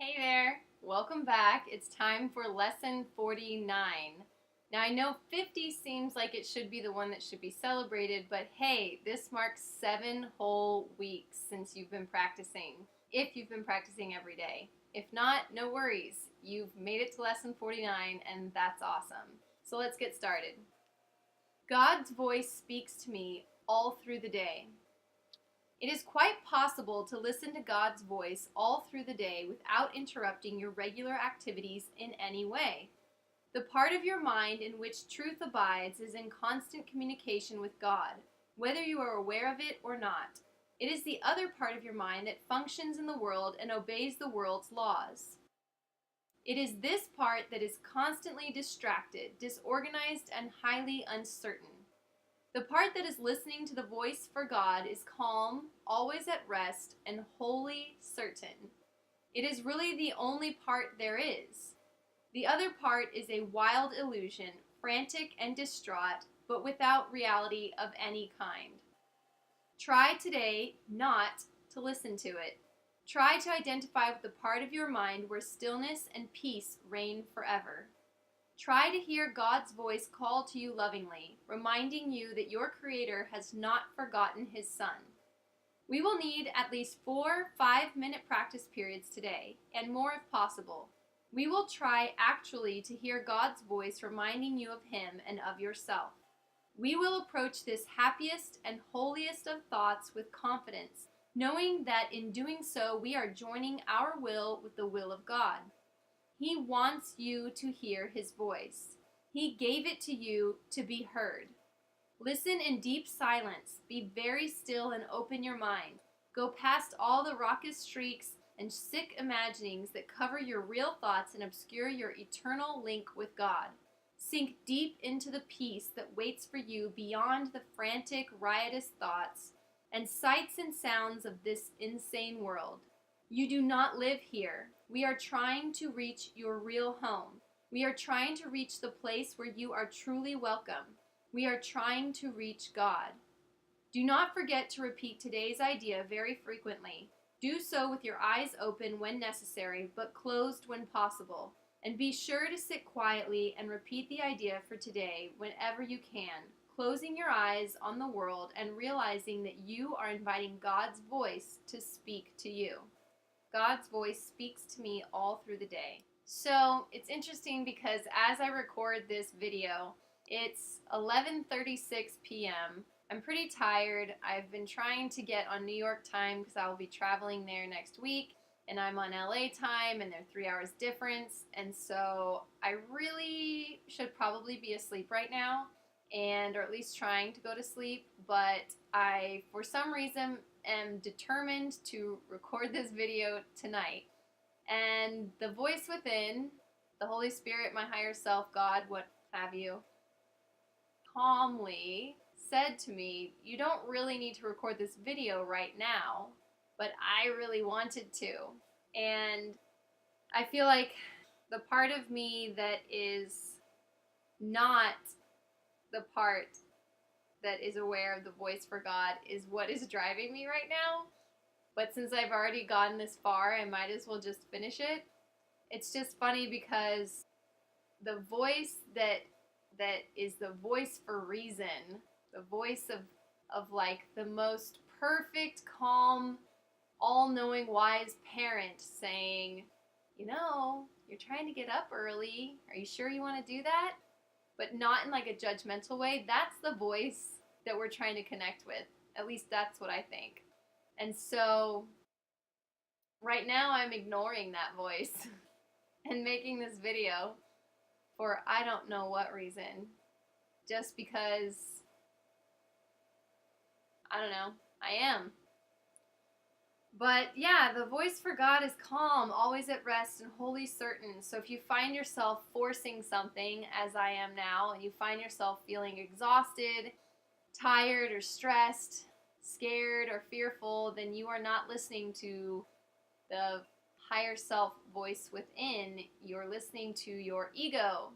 Hey there, welcome back. It's time for lesson 49. Now I know 50 seems like it should be the one that should be celebrated, but hey, this marks 7 whole weeks since you've been practicing, if you've been practicing every day. If not, no worries. You've made it to lesson 49 and that's awesome. So let's get started. God's voice speaks to me all through the day. It is quite possible to listen to God's voice all through the day without interrupting your regular activities in any way. The part of your mind in which truth abides is in constant communication with God, whether you are aware of it or not. It is the other part of your mind that functions in the world and obeys the world's laws. It is this part that is constantly distracted, disorganized, and highly uncertain. The part that is listening to the voice for God is calm, always at rest, and wholly certain. It is really the only part there is. The other part is a wild illusion, frantic and distraught, but without reality of any kind. Try today not to listen to it. Try to identify with the part of your mind where stillness and peace reign forever. Try to hear God's voice call to you lovingly, reminding you that your Creator has not forgotten His Son. We will need at least 4 5-minute practice periods today, and more if possible. We will try actually to hear God's voice reminding you of Him and of yourself. We will approach this happiest and holiest of thoughts with confidence, knowing that in doing so we are joining our will with the will of God. He wants you to hear His voice. He gave it to you to be heard. Listen in deep silence. Be very still and open your mind. Go past all the raucous shrieks and sick imaginings that cover your real thoughts and obscure your eternal link with God. Sink deep into the peace that waits for you beyond the frantic, riotous thoughts and sights and sounds of this insane world. You do not live here. We are trying to reach your real home. We are trying to reach the place where you are truly welcome. We are trying to reach God. Do not forget to repeat today's idea very frequently. Do so with your eyes open when necessary, but closed when possible. And be sure to sit quietly and repeat the idea for today whenever you can, closing your eyes on the world and realizing that you are inviting God's voice to speak to you. God's voice speaks to me all through the day. So it's interesting because as I record this video, it's 11:36 p.m. I'm pretty tired. I've been trying to get on New York time because I will be traveling there next week, and I'm on LA time, and they're 3 hours difference, and so I really should probably be asleep right now, or at least trying to go to sleep, but I, for some reason, am determined to record this video tonight. And the voice within, the Holy Spirit, my higher self, God, what have you, calmly said to me, you don't really need to record this video right now, but I really wanted to. And I feel like the part of me that is not the part that is aware of the voice for God is what is driving me right now. But since I've already gotten this far, I might as well just finish it. It's just funny because the voice that is the voice for reason, the voice of like the most perfect, calm, all-knowing, wise parent saying, you're trying to get up early. Are you sure you want to do that? But not in like a judgmental way. That's the voice that we're trying to connect with. At least that's what I think. And so right now I'm ignoring that voice and making this video for I don't know what reason. Just because, I don't know, I am. But yeah, the voice for God is calm, always at rest, and wholly certain. So if you find yourself forcing something, as I am now, and you find yourself feeling exhausted, tired, or stressed, scared, or fearful, then you are not listening to the higher self voice within. You're listening to your ego,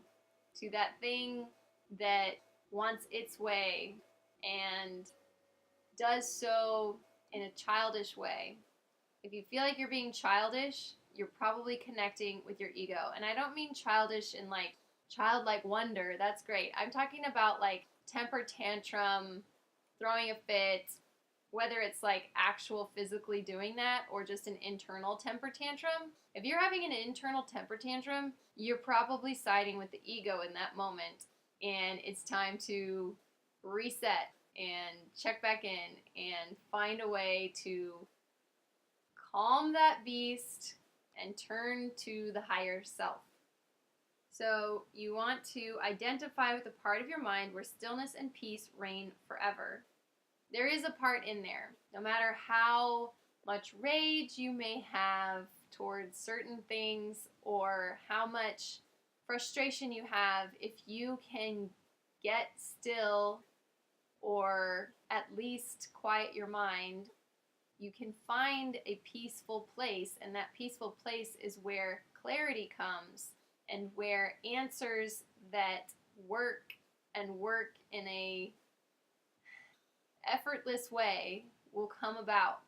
to that thing that wants its way and does so in a childish way. If you feel like you're being childish, you're probably connecting with your ego. And I don't mean childish and like childlike wonder. That's great. I'm talking about like temper tantrum, throwing a fit, whether it's like actual physically doing that or just an internal temper tantrum. If you're having an internal temper tantrum, you're probably siding with the ego in that moment, and it's time to reset and check back in and find a way to calm that beast and turn to the higher self. So you want to identify with the part of your mind where stillness and peace reign forever. There is a part in there. No matter how much rage you may have towards certain things or how much frustration you have, if you can get still or at least quiet your mind, you can find a peaceful place, and that peaceful place is where clarity comes and where answers that work in a effortless way will come about.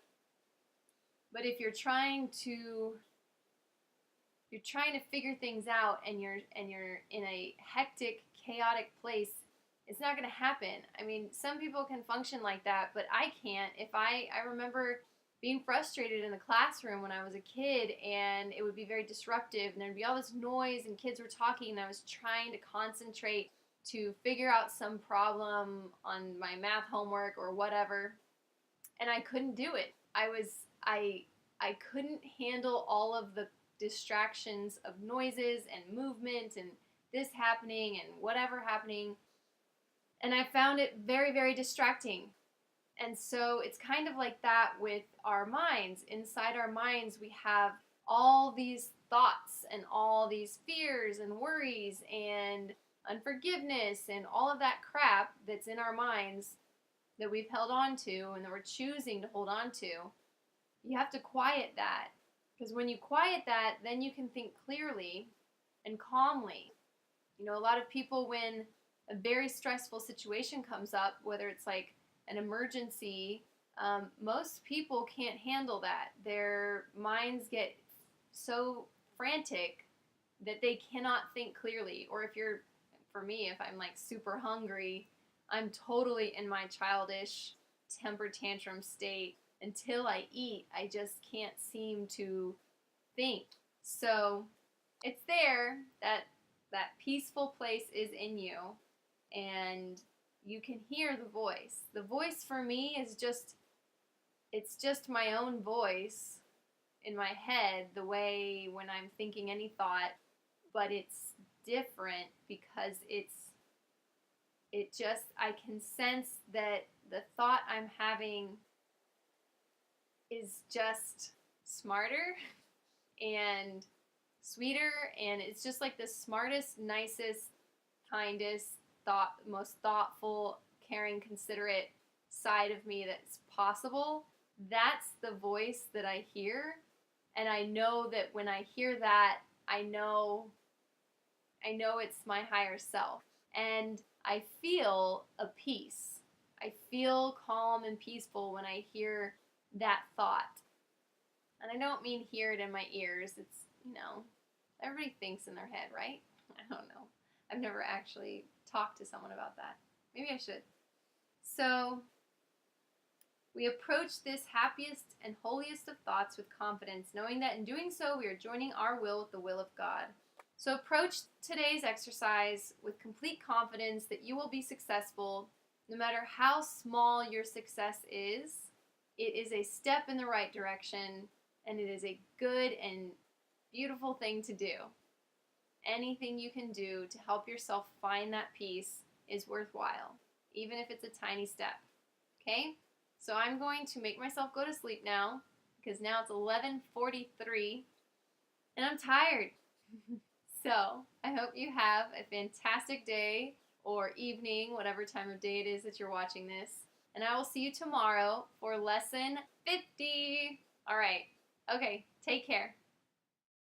But if you're trying to figure things out and you're in a hectic, chaotic place, it's not going to happen. I mean, some people can function like that, but I can't. I remember being frustrated in the classroom when I was a kid, and it would be very disruptive, and there'd be all this noise and kids were talking, and I was trying to concentrate to figure out some problem on my math homework or whatever, and I couldn't do it. I couldn't handle all of the distractions of noises and movement and this happening and whatever happening, and I found it very, very distracting. And so it's kind of like that with our minds. Inside our minds, we have all these thoughts and all these fears and worries and unforgiveness and all of that crap that's in our minds that we've held on to and that we're choosing to hold on to. You have to quiet that, because when you quiet that, then you can think clearly and calmly. You know, a lot of people, when a very stressful situation comes up, whether it's like an emergency, most people can't handle that. Their minds get so frantic that they cannot think clearly. Or for me, if I'm like super hungry, I'm totally in my childish temper tantrum state. Until I eat, I just can't seem to think. So it's there, that peaceful place is in you, and you can hear the voice. The voice for me is it's just my own voice in my head, the way when I'm thinking any thought, but it's different because I can sense that the thought I'm having is just smarter and sweeter, and it's just like the smartest, nicest, kindest, most thoughtful, caring, considerate side of me that's possible. That's the voice that I hear, and I know that when I hear that, I know it's my higher self, and I feel a peace. I feel calm and peaceful when I hear that thought. And I don't mean hear it in my ears. It's, everybody thinks in their head, right? I don't know. I've never actually talked to someone about that. Maybe I should. So we approach this happiest and holiest of thoughts with confidence, knowing that in doing so, we are joining our will with the will of God. So approach today's exercise with complete confidence that you will be successful, no matter how small your success is. It is a step in the right direction, and it is a good and beautiful thing to do. Anything you can do to help yourself find that peace is worthwhile, even if it's a tiny step. Okay? So I'm going to make myself go to sleep now, because now it's 11:43, and I'm tired. So I hope you have a fantastic day or evening, whatever time of day it is that you're watching this. And I will see you tomorrow for lesson 50. All right. Okay. Take care.